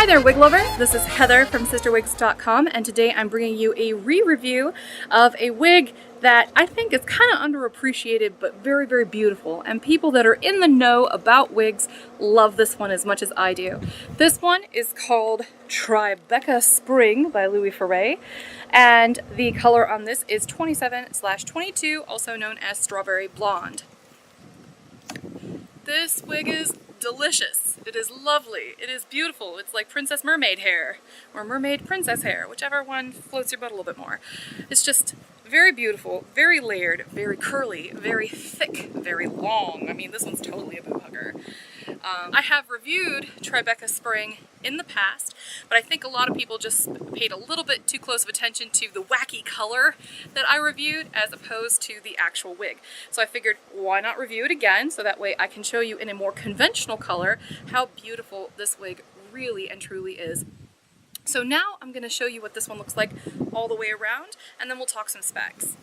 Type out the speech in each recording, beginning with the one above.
Hi there, wig lover. This is Heather from CysterWigs.com, and today I'm bringing you a re-review of a wig that I think is kind of underappreciated but very, very beautiful, and people that are in the know about wigs love this one as much as I do. This one is called Tribeca Spring by Louis Ferre, and the color on this is 27/22, also known as Strawberry Blonde. This wig is delicious. It is lovely. It is beautiful. It's like princess mermaid hair or mermaid princess hair, whichever one floats your boat a little bit more. It's just very beautiful, very layered, very curly, very thick, very long. I mean, this one's totally a boob hugger. I have reviewed Tribeca Spring in the past, but I think a lot of people just paid a little bit too close of attention to the wacky color that I reviewed as opposed to the actual wig. So I figured, why not review it again, so that way I can show you in a more conventional color how beautiful this wig really and truly is. So now I'm going to show you what this one looks like all the way around, and then we'll talk some specs.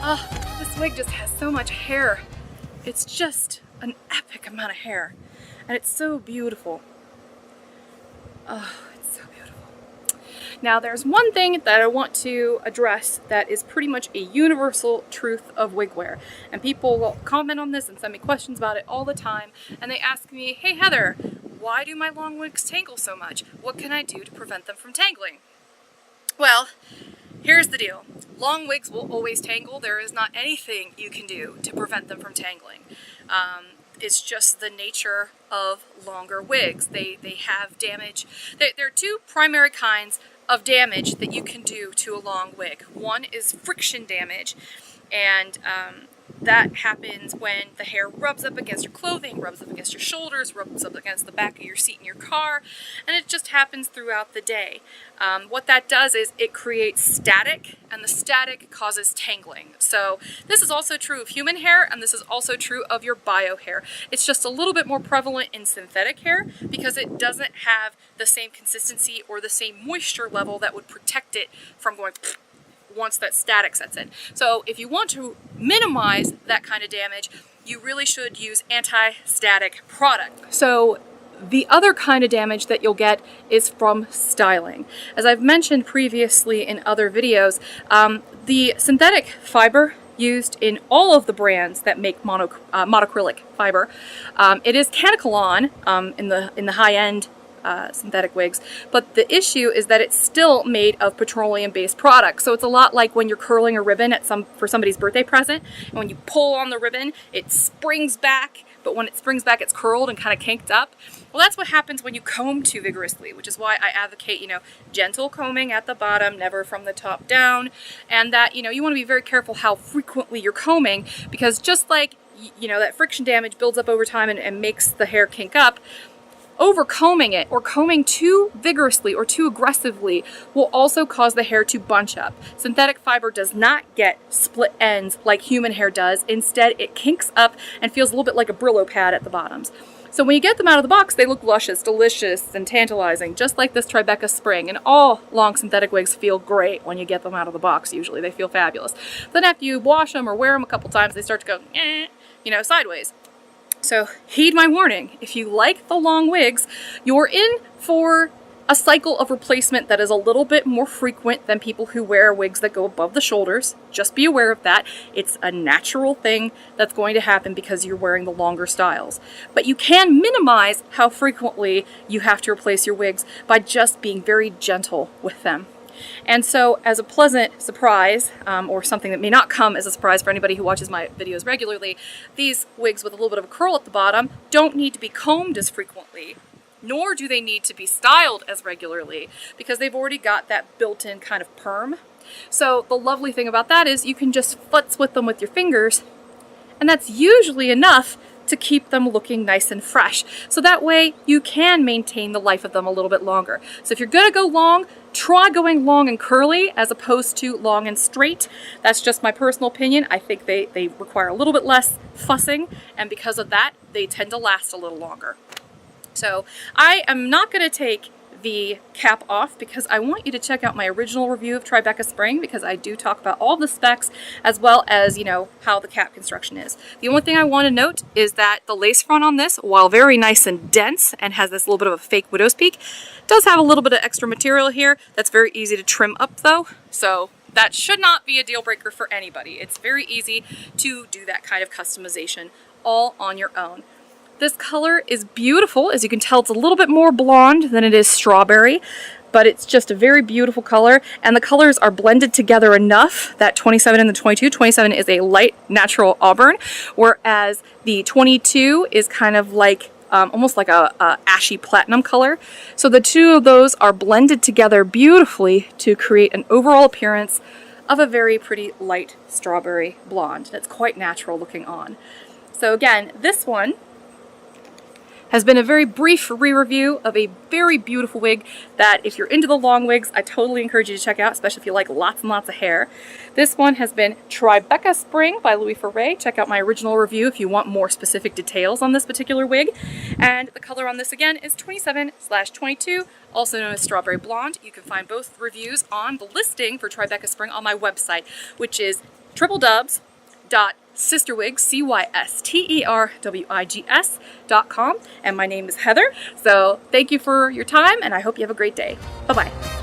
Oh, this wig just has so much hair. It's just an epic amount of hair, and it's so beautiful. Oh, it's so beautiful. Now there's one thing that I want to address that is pretty much a universal truth of wig wear, and people will comment on this and send me questions about it all the time, and they ask me, hey Heather, why do my long wigs tangle so much? What can I do to prevent them from tangling? Well, here's the deal. Long wigs will always tangle. There is not anything you can do to prevent them from tangling. It's just the nature of longer wigs. They have damage. There are two primary kinds of damage that you can do to a long wig. One is friction damage, and that happens when the hair rubs up against your clothing, rubs up against your shoulders, rubs up against the back of your seat in your car, and it just happens throughout the day. What that does is it creates static, and the static causes tangling. So this is also true of human hair, and this is also true of your bio hair. It's just a little bit more prevalent in synthetic hair because it doesn't have the same consistency or the same moisture level that would protect it from going once that static sets in. So if you want to minimize that kind of damage, you really should use anti-static product. So the other kind of damage that you'll get is from styling. As I've mentioned previously in other videos, the synthetic fiber used in all of the brands that make monocrylic fiber, it is Canacolon in the high-end synthetic wigs, but the issue is that it's still made of petroleum-based products. So it's a lot like when you're curling a ribbon for somebody's birthday present, and when you pull on the ribbon, it springs back, but when it springs back, it's curled and kind of kinked up. Well, that's what happens when you comb too vigorously, which is why I advocate, gentle combing at the bottom, never from the top down, and that, you want to be very careful how frequently you're combing, because just like, that friction damage builds up over time and makes the hair kink up, over-combing it or combing too vigorously or too aggressively will also cause the hair to bunch up. Synthetic fiber does not get split ends like human hair does. Instead, it kinks up and feels a little bit like a Brillo pad at the bottoms. So when you get them out of the box, they look luscious, delicious, and tantalizing, just like this Tribeca Spring. And all long synthetic wigs feel great when you get them out of the box, usually. They feel fabulous. Then after you wash them or wear them a couple times, they start to go, sideways. So heed my warning. If you like the long wigs, you're in for a cycle of replacement that is a little bit more frequent than people who wear wigs that go above the shoulders. Just be aware of that. It's a natural thing that's going to happen because you're wearing the longer styles. But you can minimize how frequently you have to replace your wigs by just being very gentle with them. And so as a pleasant surprise, or something that may not come as a surprise for anybody who watches my videos regularly, these wigs with a little bit of a curl at the bottom don't need to be combed as frequently, nor do they need to be styled as regularly, because they've already got that built-in kind of perm. So the lovely thing about that is you can just futz with them with your fingers, and that's usually enough to keep them looking nice and fresh. So that way you can maintain the life of them a little bit longer. So if you're gonna go long, try going long and curly as opposed to long and straight. That's just my personal opinion. I think they require a little bit less fussing, and because of that, they tend to last a little longer. So I am not going to take the cap off because I want you to check out my original review of Tribeca Spring, because I do talk about all the specs as well as, you know, how the cap construction is. The only thing I want to note is that the lace front on this, while very nice and dense and has this little bit of a fake widow's peak, does have a little bit of extra material here that's very easy to trim up though. So that should not be a deal breaker for anybody. It's very easy to do that kind of customization all on your own. This color is beautiful. As you can tell, it's a little bit more blonde than it is strawberry, but it's just a very beautiful color, and the colors are blended together enough that 27 and the 22, 27 is a light natural auburn, whereas the 22 is kind of like almost like a ashy platinum color. So the two of those are blended together beautifully to create an overall appearance of a very pretty light strawberry blonde that's quite natural looking on. So again, this one has been a very brief re-review of a very beautiful wig that, if you're into the long wigs, I totally encourage you to check out, especially if you like lots and lots of hair. This one has been Tribeca Spring by Louis Ferre. Check out my original review if you want more specific details on this particular wig. And the color on this again is 27/22, also known as Strawberry Blonde. You can find both reviews on the listing for Tribeca Spring on my website, which is www.CysterWigs, CysterWigs.com, and my name is Heather. So thank you for your time, and I hope you have a great day. Bye-bye.